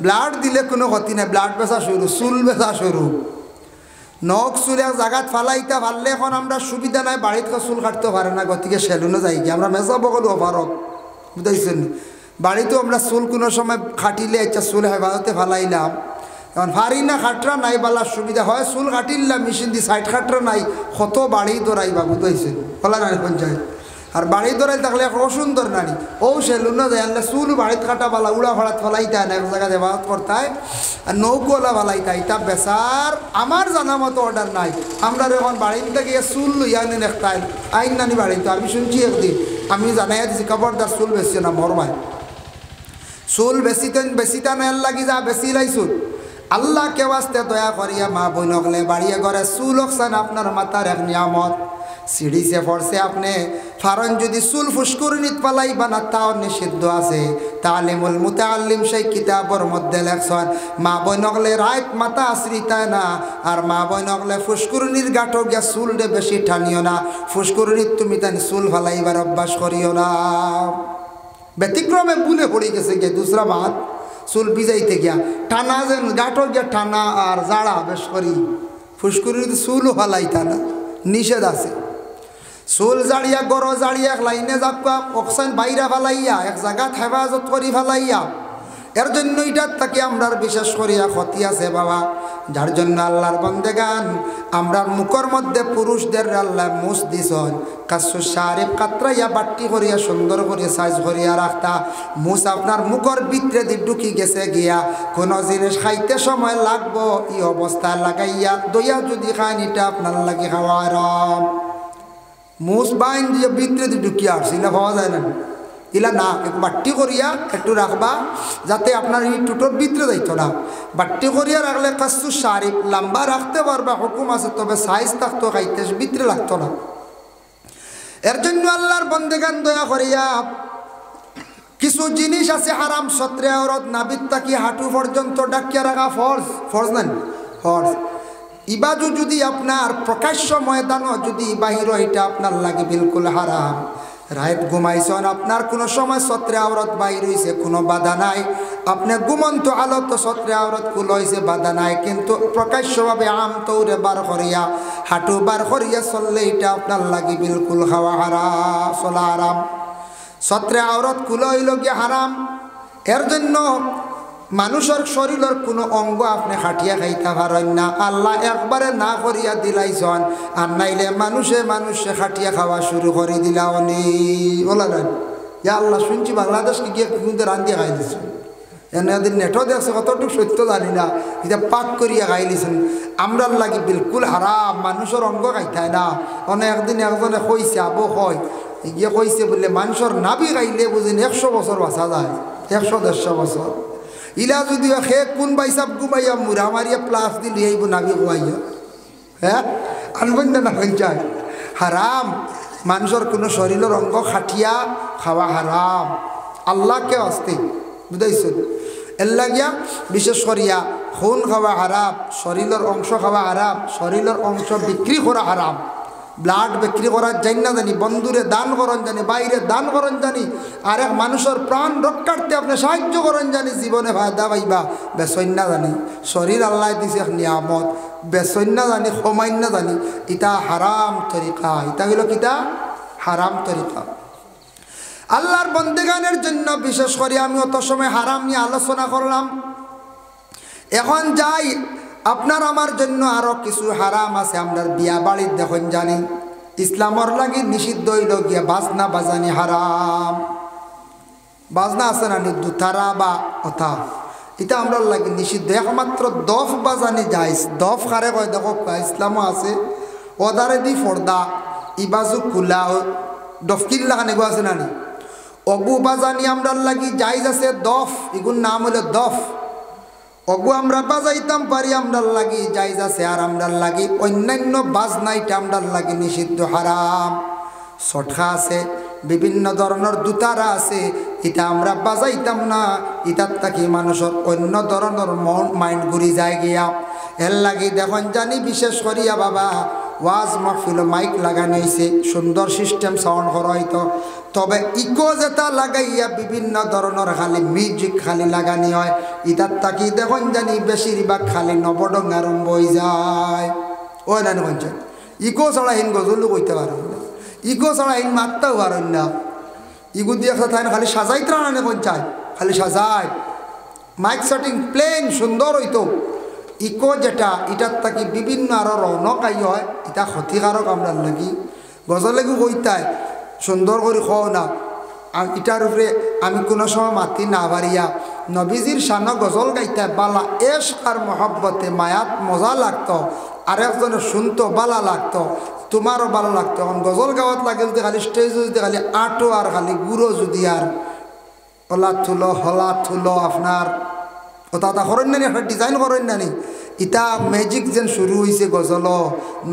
ব্লাড দিলে কোনো ক্ষতি নাই, ব্লাড বেচা শুরু, চুল বেচা শুরু, নখ চুল এক জায়গাত ফালাইতা ফাললে এখন আমরা সুবিধা নাই, বাড়িতে চুল কাটতে পারে না, গতিকে সেলুনে যাই গিয়ে আমরা মেজা বকলো অপারক বুঝাইছেন। বাড়িতেও আমরা চুল কোনো সময় খাটিলে ইচ্ছা চুল হেফাজতে ফালাইলাম, এখন ফারি না খাটরা নাই বালার সুবিধা হয় চুল কাটিলাম মেশিন দিয়ে সাইড খাটরা নাই কত বাড়ি দৌড়াইবা বুঝাইছেন ফলা নাই পঞ্চায়েত। আর বাড়ি দৌড়াই থাকলে এখন অসুন্দর নানি ও সেলুনে যায় আনলে চুল বাড়িতে কাটা বালা উড়া ফাড়াত ফলাইতে না এক জায়গায় হেফাজত করতায় আর নৌকোলা ফালাইতাই তা বেচার আমার জানা মতো অর্ডার নাই। আমরা এখন বাড়িতে গিয়ে চুল লইয়া আনেন একটাই আইন নানি বাড়িতে আমি শুনছি একদিন আমি জানাইয়া দিছি খবরদার চুল বেশি না মরমায় চুল বেশিতা নেল লাগি যা বেশি লাইছুন। আল্লাহ কে বাস্তে দয়া করিয়া মা বইনকলে বাড়িয়ে ঘরে চুল হকছেন আপনার মাথার এক নিয়ামত সিঁড়িছে পড়ছে আপনি ফারন যদি চুল ফুসকুরনিত পালাইবা না তাও নিষিদ্ধ আছে। তালিমুল মুতাআল্লিম সেই কিতাবর মধ্যে লেখছেন মা বইনকলে রাত মাথা আশ্রিতায় না আর মা বইনকলে ফুসকুরনির গাঁটো গিয়া চুল দে বেশি টানিও না, ফুসকুরনিত তুমি তাই চুল ফালাইবার অভ্যাস করিও না। ব্যতিক্রমে বুনে পড়ে গেছে গিয়ে দুসরা বাত চুল ভিজাইতে গিয়া টানা যেন গাঁটো গিয়া টানা আর জাড়া বেশ করি ফুসকুরির চুলও ফালাইতা না, নিষেধ আছে। চুল জাড়িয়া গড় জাড়িয়া এক লাইনে যাবা অক্সাইন বাইরা ফালাইয়া এক জায়গাত হেফাজত করি ফালাইয়া এর জন্য এটার তাকে আমরার বিশেষ করিয়া ক্ষতি আছে বাবা। যার জন্য আল্লাহর বন্দেগান আমরার মুখের মধ্যে পুরুষদের আল্লাহ মুছ দিছন কাসু শারিফ কাতরাইয়া বাট্টি করিয়া সুন্দর করিয়া সাইজ করিয়া রাখতা মুছ আপনার মুখের ভিতরে দি ঢুকি গেছে গিয়া কোনো জিনিস খাইতে সময় লাগবো এই অবস্থা লাগাইয়া দইয়া যদি খান এটা আপনার লাগে খাওয়ার মুছ বাইন দিয়ে ভিতরে দি ঢুকিয়া আসছি না পাওয়া যায় না ইলা না একটু বাট্টি করিয়া একটু রাখবা যাতে আপনার এই টুটোর ভিতরে যাইতো না। বাট্টি করিয়া রাখলে কাসু শারিফ লম্বা রাখতে পারবা হুকুম আছে, তবে সাইজ থাকতো খাইতে ভিতরে লাগতো না। এর জন্য আল্লাহর বন্দেগান দয়া করিয়া কিছু জিনিস আছে হারাম সত্রে আওরত নাবিদ তাকি হাঁটু পর্যন্ত ডাকিয়া রাখা ফরজ, ফরজ নেন ফরজ। ইবাজু যদি আপনার প্রকাশ্য ময়দানও যদি বাহির এটা আপনার লাগে বিলকুল হারাম। রাত ঘুমাইছেন আপনার কোনো সময় সত্রে আওরত বাইর হয়েছে কোনো বাধা নাই, আপনি ঘুমন্ত আলত সত্রে আওরত খুল হয়েছে বাধা নাই, কিন্তু প্রকাশ্যভাবে আম তৌরে বার করিয়া হাঁটু বার করিয়া চললে এটা আপনার লাগে বিলকুল খাওয়া হারাম, চলা হারাম। সত্রে আওরত খুল হইল গিয়ে হারাম। এর জন্য মানুষের শরীরের কোনো অঙ্গ আপনি খাটিয়া খাইতে পারেন না, আল্লাহ একবারে না করিয়া দিলাইছন। আর নাইলে মানুষে খাটিয়া খাওয়া শুরু করে দিলা অনি বলা না ইয়া আল্লাহ শুনছি বাংলাদেশকে গিয়ে কিন্তু রান্ধিয়া খাই দিচ্ছেন এনাদের নেটও দেখছে কতটুকু সত্য জানি না, এটা পাক করিয়া খাই দিয়েছেন। আমরার লাগে বিলকুল হারাম, মানুষের অঙ্গ খাইতায় না। অনেক একদিন একজনে কইছে আবো হয় গিয়ে কইছে বললে মানুষের নাবি খাইলে বুঝিন 100 বছর বাঁচা যায়, 100-150 বছর। ইলা যদি সে কোন বাইসাব ঘুমাইয়া মুড়া মারিয়া প্লাস দিল এইব নাবি খুয়াইয়া হ্যাঁ আনবেন না পঞ্চায়েত হারাম। মানুষের কোনো শরীরের অঙ্গ খাটিয়া খাওয়া হারাম, আল্লাহকে আসতে বুঝাইছেন। এর লাগিয়া বিশেষ করিয়া খুন খাওয়া হারাম, শরীরের অংশ খাওয়া হারাম, শরীরের অংশ বিক্রি করা হারাম। ব্লাড বিক্রি করার জানি না জানি, বন্ধুরে দান করেন জানি, বাইরে দান করেন জানি, আরেক মানুষের প্রাণ রক্ষার্থে আপনি সাহায্য করেন জানি, জীবনে ফায়দা পাইবা বেসইন না জানি। শরীর আল্লাহ দিছে এক নিয়ামত, বেসইন না জানি, ক্ষমাইন না জানি, ইটা হারাম তরিকা। ইটা হইল কিতা? হারাম তরিকা। আল্লাহর বন্দেগানের জন্য বিশেষ করে আমি অত সময় হারাম নিয়ে আলোচনা করলাম। এখন যাই, আপনার আমার জন্য আরো কিছু হারাম আছে। আমরা বিয়া বাড়ির দেখুন জানি ইসলামর লাগি নিষিদ্ধ হইল গিয়া বাজনা বাজানি হারাম। বাজনা আছে না দুতারা বা অথা, এটা আমরা লাগি নিষিদ্ধ। একমাত্র দফ বাজানি যাইস। দফ খারে কয় দেখো ইসলামও আছে, ওদারে দি ফর্দা ইবাজু কুলা ডফকির লাগানি গো আছে নানি, অগু বাজানি আমরা লাগি যাইজ আছে। দফ এগুর নাম হলো দফ। অগু আমরা বাজাইতাম পারি, আমরা লাগি যাইজ আছে। আর আমরা লাগি অন্যান্য বাজনাইটা আমরা লাগি নিষিদ্ধ হারাম। সটকা আছে, বিভিন্ন ধরনের দুতারা আছে, এটা আমরা বাজাইতাম না। ইটার থাকি মানুষের অন্য ধরনের মাইন্ড ঘুরি যায় গিয়া। এর লাগি দেখুন জানি বিশেষ করিয়া বাবা ওয়াজ মাহফিল মাইক লাগানো হয়েছে, সুন্দর সিস্টেম সাউন্ড করা হইতো। তবে ইকো যেটা লাগাইয়া বিভিন্ন ধরনের খালি মিউজিক খালি লাগানি হয়, ইটার থাকি দেখুন জানি বেশিরভাগ খালি নবডং আরম্ভ হয়ে যায়। ওই না কইছেন ইকো ছাড়া হিন গজলও কইতে পারেন না, ইকো ছাড়া হিন মারতেও পারেন না। ইগু দিয়ে একটা খালি সাজাইতে না কোন চায়, খালি সাজায়। মাইক সেটিং প্লেন সুন্দর হইতো। ইকো যেটা এটার থাকি বিভিন্ন আরো রৌনক আই হয়, এটা ক্ষতিকারক আমরা লাগি। গজলেগু কইতায় সুন্দর করে খাও না। এটার উপরে আমি কোনো সময় মাতি না পারিয়া নবীজির শান গজল গাইতে বালা এশক আর মহব্বতে মায়াত মজা লাগতো, আরেকজনের শুনতো বালা লাগতো, তোমারও ভালো লাগতো। এখন গজল গাওয়াত লাগে যদি খালি স্টেজ যদি খালি আটো আর খালি গুঁড়ো যদি আর হলা থুলো আপনার ওটা করেন না, একটা ডিজাইন করেন না নি। ইটা ম্যাজিক যেন শুরু হয়েছে গজল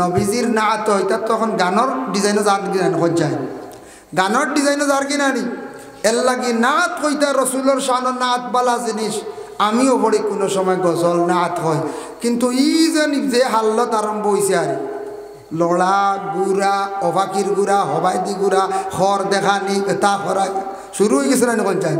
নবীজির নাত, এটা তখন গানের ডিজাইনও যার ডিজাইন হয়ে যায়, গানের ডিজাইনও যার কিনা নি। এর লাগি নাত কইতা রসুলের শানের নাত বালা জিনিস। আমিও পড়ি কোনো সময় গজল নাত হয়, কিন্তু ই যে হাল্লত আরম্ভ হয়েছে আর লড়া গুড়া অবাকির গুড়া হবাইদি গুড়া খর দেখানি তা করা শুরু হয়ে গেছে না কোন চাই।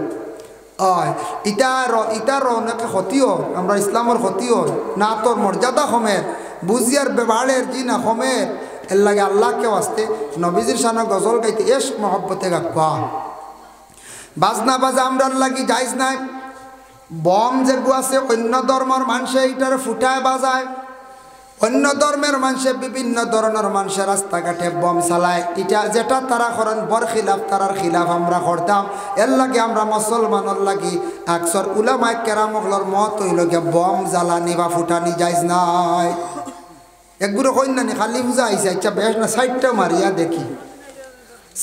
ইটার অনেক ক্ষতিও, আমরা ইসলামের ক্ষতিও না, তোর মর্যাদা কমের বুঝিয়ার ব্যবহারের জি না কমের। এর লাগে আল্লাহকে আসতে নবীজির সানা গজল গাইতে এস মহব্বতে গাখবা। বাজনা বাজা আমরা লাগি যাইজ নাই। বম যেগু আছে অন্য ধর্মের মানুষে এটার ফুটায় বাজায়, অন্য ধর্মের মানুষে বিভিন্ন ধরনের মানুষের রাস্তাঘাটে বম চালায়। এটা যেটা তারা করেন বর খিলাফ, তারার খিলাফ আমরা করতাম। এর লাগে আমরা মুসলমানের লাগি আকসর উলামায়ে কেরামগলর মত হইল গিয়া বম জ্বালানি বা ফুটানি যাইজ নাই। একগুলো কইন না খালি বুঝা আইসে আচ্ছা বেশ না, সাইডটা মারিয়া দেখি,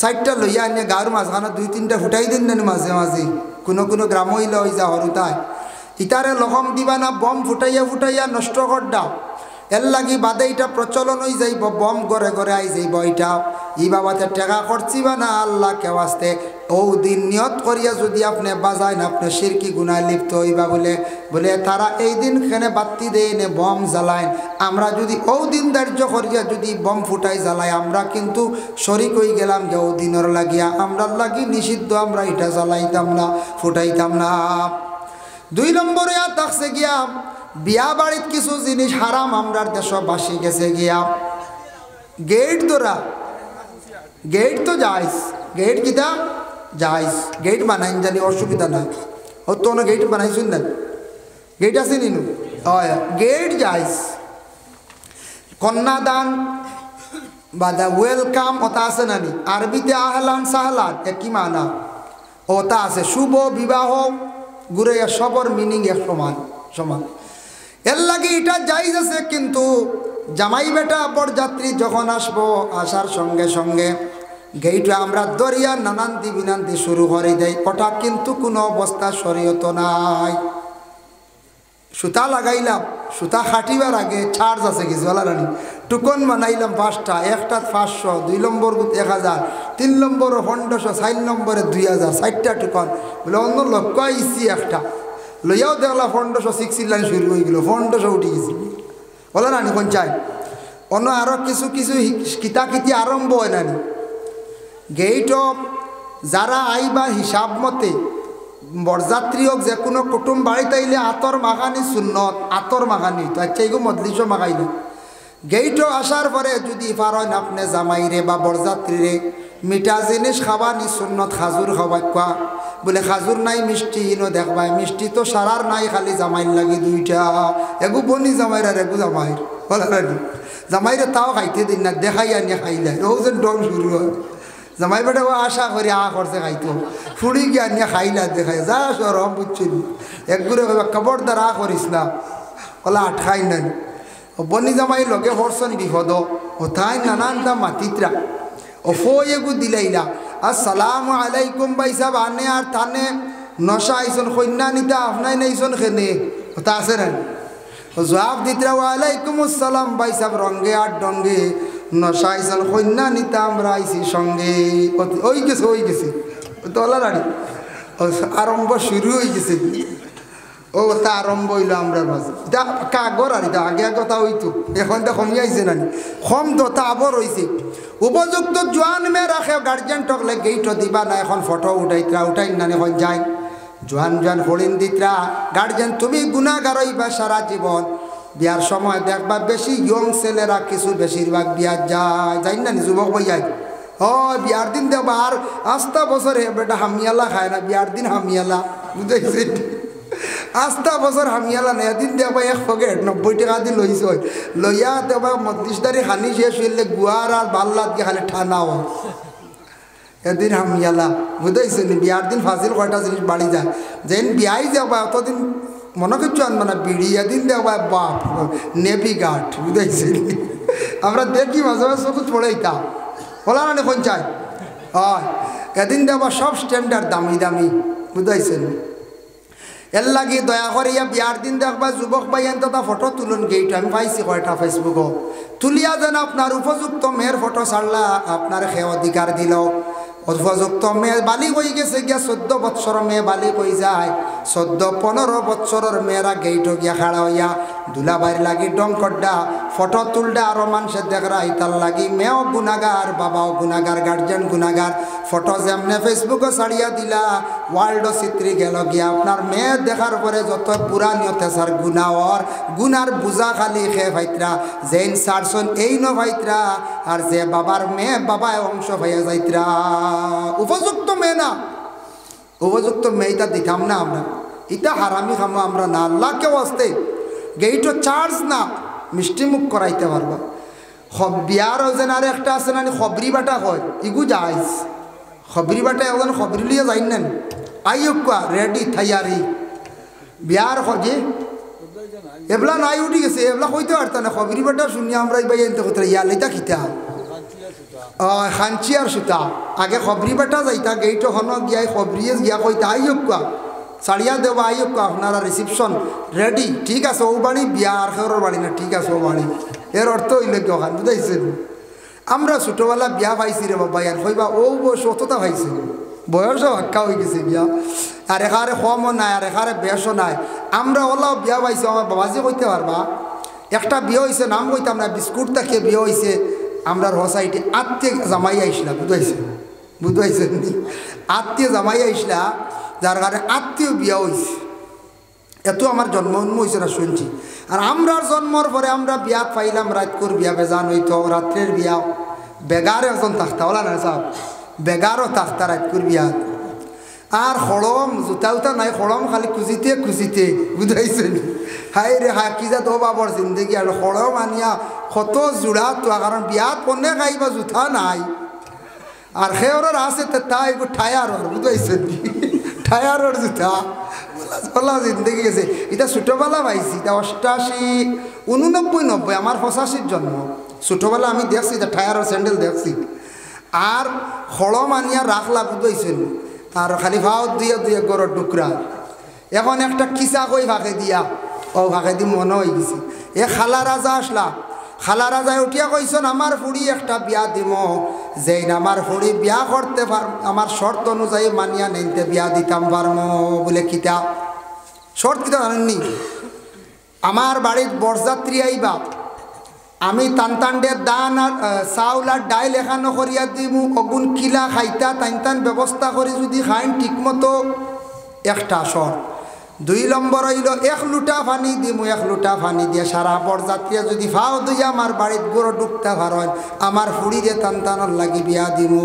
সাইডটা লইয়া আনিয়া গাঁর মাঝখানে 2-3টা ফুটাই দিন না মাঝে মাঝে। কোনো কোনো গ্রাম হইলে ওই যা হরুতায় ইটারে লহম দিবা না, বম ফুটাইয়া ফুটাইয়া নষ্ট করডা। এর লাগি বাদে এটা প্রচলন হয়ে যাইব, বম গড়ে গড়ে আই যাইব। এটা ই বাবাতে টেকা করছিবা না আল্লাহ কেউ আসতে ও দিন নিয়ত করিয়া যদি আপনি বাজায় না আপনি শিরকি গুনায় লিপ্ত হইবা বলে তারা এই দিন খেনে বাতি দেয় নে বম জ্বালায়। আমরা যদি ও দিন ধার্য করিয়া যদি বম ফুটাই জ্বালাই আমরা কিন্তু শরিক হয়ে গেলাম যে ও দিনের লাগিয়া আমরা লাগি নিষিদ্ধ, আমরা এটা জ্বালাইতাম না ফুটাইতাম না। 2 নম্বরে আর থাকছে গিয়া বিয়া বাড়িত কিছু জিনিস হারাম আমরার দেশবাসী গেছে গিয়া। গেট ধরা, গেট তো যাইস, গেট কিতা যাইস, গেট বানাইন জানি অসুবিধা নাই। ও তো গেট বানাইছুন না, গেট আছে নিনু গেট যাইস। কন্যাদান বাদা ওয়েলকাম ওটা আছে নানি, আরবিতে আহলান সাহলান একই মানা ওটা আছে। শুভ বিবাহ ঘুরে সবর মিনিং এক সমান। এর লাগে এটা যাইজ আছে, কিন্তু জামাই বেটা বরযাত্রী যখন আসবো আসার সঙ্গে সঙ্গে গেইটা আমরা দরিয়া নানান্তি বিনান্তি শুরু করে দেয়, ওটা কিন্তু কোনো অবস্থা শরীয়ত নাই। সুতা লাগাইলাম, সুতা খাটিবার আগে চার্জ আছে কিছু বলারানি, টুকন বানাইলাম 5টা, একটা 500, 2 নম্বর 1000, 3 নম্বর 1500, 4 নম্বরে 2000, 4টা টুকন বলে অন্য লক্ষ্য আইসি একটা লইয়াও দেখলা 1506 লাইন শুরু হয়ে গেল, 1500 উঠে গেছে। বলে না নি কোন চাই অন্য আরও কিছু কিছু কিতাকিতি আরম্ভ হয় না নি। গেইট যারা আইবা হিসাব মতে বরযাত্রী হোক যে কোনো কুটুম বাড়িতে আইলে আতর মাখানি সুন্নত, আতর মাখানি তো আচ্ছা এইগো মজলিসও মাখাইলে গেইটও আসার পরে যদি পারেন আপনি জামাইরে বা বরযাত্রীরে মিঠা জিনিস খাবানি সুন্নত, খাজুর খাওয়াই কোয়া বলে খাজুর নাই মিষ্টি হিনো দেখবাই, মিষ্টি তো সারার নাই খালি জামাইর লাগে দুইটা, এগু বনি জামাইর আর এগু জামাইর বলা রানি জামাইরে তাও খাইতে দিন না, দেখাই আনিয়ে খাইলে ও যেন ডং শুরু হয়। জামাই বেটা ও আশা করে করছে খাইতো, ফুড়ি গিয়ে আনিয়ে খাইলা দেখাই যা সরম বুঝছেন একগুড়ে খবরদার করিস না ওলা আটকাই নেন। বনি জামাই লগে হরসন বিপদ ও তাই নানানটা মাতিত্রা ও ফয়েগু দিলাইলা আসসালামু আলাইকুম ভাই সাহেব আনে আর তানে নশা আইসন কন্যা নিতা আপনাই নাইসন খেনে তা আছে না জবাব দিতরা ওয়ালাইকুম আসসালাম ভাই সাহেব রঙ্গে আর ডঙ্গে নশা আইসন কন্যা নিতা আমরা আইসি সঙ্গে ওই গেছে তোলা রানি আরম্ভ শুরু হয়ে গেছে। ও তা আরম্ভ হইল আমরা মাঝে এটা কাগর আর এটা আগে কথা হইতো, এখন তো কমিয়ে আইছে নানি কম তো তা আবর হয়েছে। উপযুক্ত জোয়ান মেয়ে রাখে গার্জেন টকলে গেইটও দিবা না, এখন ফটো উঠাই নানি এখন যাই জোয়ান হরিণ দিতরা গার্জেন তুমি গুণাগার হইবা সারা জীবন। বিয়ার সময় দেখবা বেশি ইয়ং ছেলেরা কিছু বেশিরভাগ বিয়ার যাই না যুবক বই যায় বিয়ার দিন দেখবা আর আস্তা বছরে বেটা হামিয়ালা খায় না, বিয়ার দিন হামিয়ালা বুঝেছি আস্তা বছর হামিয়ালা নেই এদিন দেখবা 1 পকেট 90 টাকা দিয়ে লইছ লইয়া দেখবা 30 তারিখ খানি শেষ হইলে গুয়ার আর বাল্লাত গিয়ে খালি ঠানাও এদিন হামিয়ালা বুঝেছি বিয়ার দিন ফাজিল কয়টা জিনিস বাড়ি যায় যেন বিয়াই যাবা অতদিন মনে করছো আনবো না বিড়ি এদিন দেখবা বাপ নেভি গার্ড বুঝেছি আমরা দেখি মাঝে মাঝে চকুত পড়েইতা বলা না কোন চাই হয় এদিন দেখবা সব স্ট্যান্ডার্ড দামি দামি বুঝাইছেন। এর লাগে দয়া করিয়া বিয়ার দিন দেখবা যুবক ভাই এনটা ফটো তুলুন গেইট আমি পাইছি কয়টা ফেসবুকও তুলিয়া যেন আপনার উপযুক্ত মেয়ের ফটো ছাড়লা আপনার সে অধিকার দিল। উপযুক্ত মেয়ে বালিক হয়ে গেছে গিয়া 14 বৎসর মেয়ে বালিক হয়ে যায়, 14-15 বৎসরের মেয়েরা গেইটও গিয়া খাড়া হইয়া দুলাবাইর লাগি ডং করডা ফটো তুলডা আরো মানুষের দেখরা ইতার লাগি মেয়েও গুণাগার বাবাও গুণাগার গার্জেন গুণাগার। ফটো যেমনে ফেসবুকে ছাড়িয়া দিলা ওয়ার্ল্ডও চিত্রি গেল গিয়া আপনার মেয়ে দেখার পরে যত পুরা নিয়তে সার গুণাওয়ার গুনার বুঝা খালি খে ভাইতরা যেন সারসন এই ন ভাইতরা আর যে বাবার মেয়ে বাবায় অংশ হয়ে যাইতরা। উপযুক্ত মেয়ে না, উপযুক্ত মেয়েটা দিতাম না আমরা, এটা হারামি খামো আমরা না। আল্লাহ কেউ আসতে গেইটো চার্জ না মিষ্টি মুখ করাইতে পারবা। বিয়ার যেন আর একটা আছে না খবরি বাটা হয় ইগু যাইস খবরি বাটা এখন খবরি লিয়ে যাই না আইকা রেডি থাইয়ারি বিয়ার খোঁজে এবলা নাই উঠি গেছে এবলা কইতে পারত না খবরি বাটা শুনি আমরা ভাই এনতে কোথায় ইয়ালিতা খিতা খাঞ্চি আর সুতা আগে খবরি বাটা যাইতা গেইটো হন গিয়াই খবরিয়ে গিয়া কইতা আইকা ছাড়িয়া দেবা আইকা আপনারা রিসিপশন রেডি ঠিক আছে ও বাড়ি বিয়া আর খেরোর বাড়ি না ঠিক আছে ও বাড়ি এর অর্থ হইলে কি ওখান বুঝাইছেন। আমরা ছোটোবেলা বিয়া পাইছি রে বাবা ইয়ার কইবা ও বয়স অতটা পাইছি বয়সও হাক্কা হয়ে গেছে বিয়া আর এখারে কমও নাই আর এখারে বেশও নাই। আমরা ওলাও বিয়া পাইছি আমার বাবাজি কইতে পারবা একটা বিয়ে হয়েছে নাম কইতাম না বিস্কুট থেকে বিয়ে হয়েছে আমরা হোসাইটি আত্মীয় জামাই আইসলা বুঝাইছেন আত্মীয় জামাই আইসলা যার কারণে আত্মীয় বিয়া হয়েছে এত আমার জন্ম হয়েছে না শুনছি। আর আমরার জন্মর পরে আমরা বিয়া পাইলাম রাতকুর বিয়া বেজান হইতো রাত্রের বিয়া বেগার একজন থাকতা ওলা না সাহেব বেগারও থাকতা রাতকুর বিয়া আর খড়ম জুতা উতা নাই খড়ম খালি খুঁজিতে বুঝাইছেন হাই রে হা কি যা তো বাবর জিন্দগি আর খড়ম আনিয়া কত জোড়া তো কারণ বিয়াত পনে খাইবা জুতা নাই আর সেওরের আছে তা এগো ঠায়ারর বুঝাইছেন ঠায়ারর জুতা বলা জিন্দগি গেছে। এটা ছোটোবেলা পাইছি এটা 88 89 90 আমার 85 জন্ম ছোটোবেলা আমি দেখছি এটা ঠায়ারর স্যান্ডেল দেখছি আর খড়ম আনিয়া রাখলা বুঝাইছেন আর খালি ভাও দিয়ে দুয়ে গড়ের টুকরা এখন একটা কিসা কই ভাগে দিয়া ও ভাগে দি মনে হয়ে গেছি এ খালা রাজা আসলা খালা রাজায় উঠিয়া কইছেন আমার ফুড়ি একটা বিয়া দিম যেই আমার ফুড়ি বিয়া করতে পার আমার শর্ত অনুযায়ী মানিয়া নিতে বিয়া দিতাম পারম বলে কিতা শর্ত কিতা জানেননি? আমার বাড়ির বরযাত্রী আইবা, আমি টানটান্ডের দান আর চাউল আর ডাইল এখানো করিয়া দিমু, অগুন কিলা খাইতা টান ব্যবস্থা করি যদি খাইন ঠিকমতো, একটা শর্ত। 2 নম্বর হইল 1 লুটা পানি দিমু, 1 লুটা পানি দিয়ে সারা বরযাত্রীরা যদি ফাও দুইয়া আমার বাড়ির গরু ডুবতে পারেন, আমার ফুড়িরে টানটানোর লাগি বিয়া দিমু।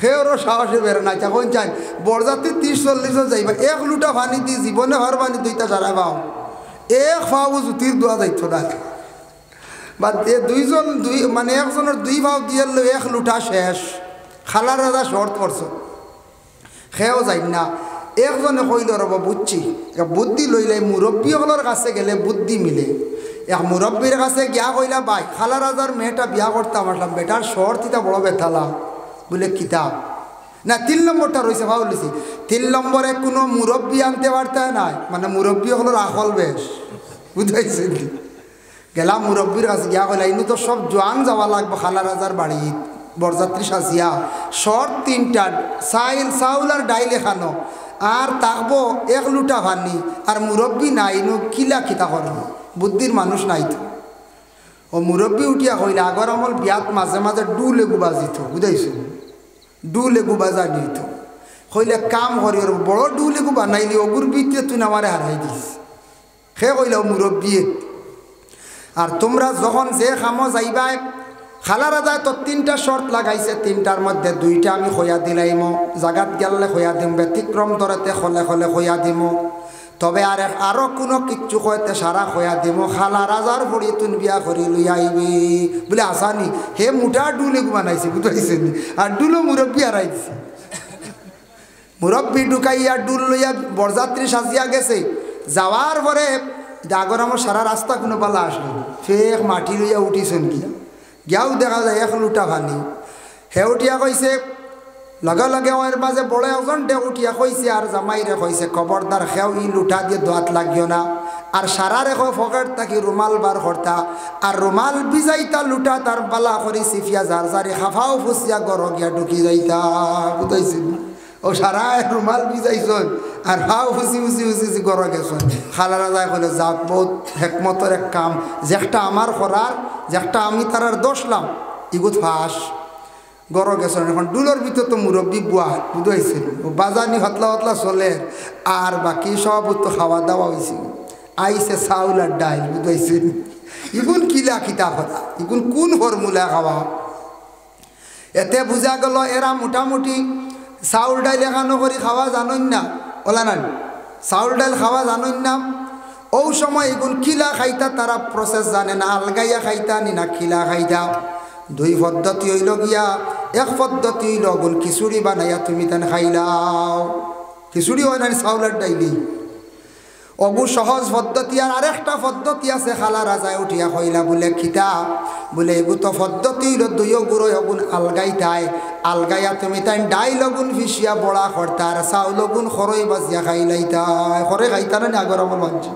সেওরও সাহসে বের নাই, তখন চাই বরযাত্রী 30-40 যাইবা, 1 লুটা পানি দিয়ে জীবনে হর পানি দুইটা সারা পাও, 1 ফাও জুতির দোয়া যাইত না। বা মানে একজনের 2 ভাও দিয়ে 1 লুটা শেষ। খালার রাজা শর্ত করছ, সেও যাই না। একজনে কইল রব বুঝছি, বুদ্ধি লইলে মুরব্বীগুলোর কাছে গেলে বুদ্ধি মিলে। এক মুরব্বীর কাছে গিয়া কইলা, ভাই খালা রাজার মেয়েটা বিয়া করতাম, আসলাম বেটার শর্ত ইতা বড় বেথালা। বলে কিতাব না, 3 নম্বরটা রয়েছে ভাবলিছি। 3 নম্বরে কোনো মুরব্বী আনতে পারতে নাই, মানে মুরব্বী হলোর আকল বেশ, বুঝাইছে। গেলাম মুরব্বীর কাছে গিয়া কইলা, ইনু তো সব জোয়ান যাওয়া লাগবে খালা রাজার বাড়ি, বরযাত্রী সাজিয়া। শর্ট 3টা, চাউল আর ডাইল এখানো, আর থাকবো 1 লুটা পানি, আর মুরব্বী নাই, ইনু কিলা খিতা করবো, বুদ্ধির মানুষ নাই তো। ও মুরব্বী উঠিয়া কইলা, আগর আমল বিয়াত মাঝে মাঝে লেগু বাজিত, বুঝাইছো, লেগু বাজা নিত। কইলে কাম করি, বড় লেগু বানাইলি, অগুর ভিতরে তুই আমারে হারাই দিস। সে কইলা মুরব্বী, আর তোমরা যখন যে খামো যাইবাই, খালা রাজায় তো 3টা শর্ত লাগাইছে, 3টার মধ্যে 2টা আমি খয়া দিলাইম, জাগাত গেলে খয়া দিম, ব্যতিক্রম ধরেতে খলে খলে খয়া দিম, তবে আরো কোনো কিচ্ছু কইতে সারা খয়া দিম, খালা রাজার ভরি তুন বিয়া করি লইয়া আইবি বলে আসানি। হে মুঠা লেগু বানাইছে, বুঝাইছেন, আর মুরব্বী হারাই দিছে। মুরব্বী ঢুকাইয়া লইয়া বরযাত্রী সাজিয়া গেছে। যাওয়ার পরে আগর আমার সারা রাস্তা কোনো পালা আসলো, ফেক মাটি লইয়া উঠিছেন গিয়া, গিয়াও দেখা যায় 1 লুটা পানি। হে উঠিয়া কইছে, লগে লগে ওর মাঝে বড় একজন ডে উঠিয়া কইছে, আর জামাইরে কইছে, খবরদার খেও ই লুটা দিয়ে দোয়াত লাগিও না, আর সারা রেখো ফকেট থাকি রুমাল বার করতা, আর রুমাল ভিজাইতা লুটা তার বালা করি সিফিয়া জারজারি খাফাও ফুসিয়া গর গিয়া ঢুকি যাইতা, বুঝাইছি। ও সারা রুমাল ভিজাইছন আর হাও ফুসি ফুসি ফুসি গর গেছন। খালা রাজায় কইলে, যাক বহুত হেকমতের এক কাম, যেটা আমার করার, যেটা আমি তারার দোষলাম, ইগুত ফাঁস গর গেছেন। এখন ডুলোর ভিতর তো মুরব্বী বুয়া, বুঝাইছিল, বাজানি হতলা হতলা চলে, আর বাকি সব তো খাওয়া দাওয়া হয়েছিল। আইসে চাউল আর ডাইল, বুঝাইছিল। ইগুন কিলা খিতা কথা, ইগুন কোন ফর্মুলা খাওয়া। এতে বুঝা গেল এরা মোটামুটি চাউল ডাইল এখানো করে খাওয়া জানই না, ওলা না চাউল ডাইল খাওয়া জানই না। ও সময় এগুন কিলা খাইতা তারা প্রসেস জানে না, আলগাইয়া খাইতা নি না কিলা খাইতা। 2 পদ্ধতি হইল গিয়া, 1 পদ্ধতি হইল গুণ খিচুড়ি বানাইয়া তুমি তেন খাইলাও, খিচুড়ি হয় না চাউলের ডাইলি, অগু সহজ পদ্ধতি। আর আরেকটা পদ্ধতি আছে, খালা রাজায় উঠিয়া কইলা, বলে খিতা, বলে এগু তো পদ্ধতি হইল 2 গুঁড়ো অগুন আলগাইতাই, আলগাইয়া তুমি তাই ডাইল অগুন ভিসিয়া বড়া করতা, আর চাউল অগুন খরই বাজিয়া খাইলাইতাই। খরে খাইতা না আগর আমার মানছি।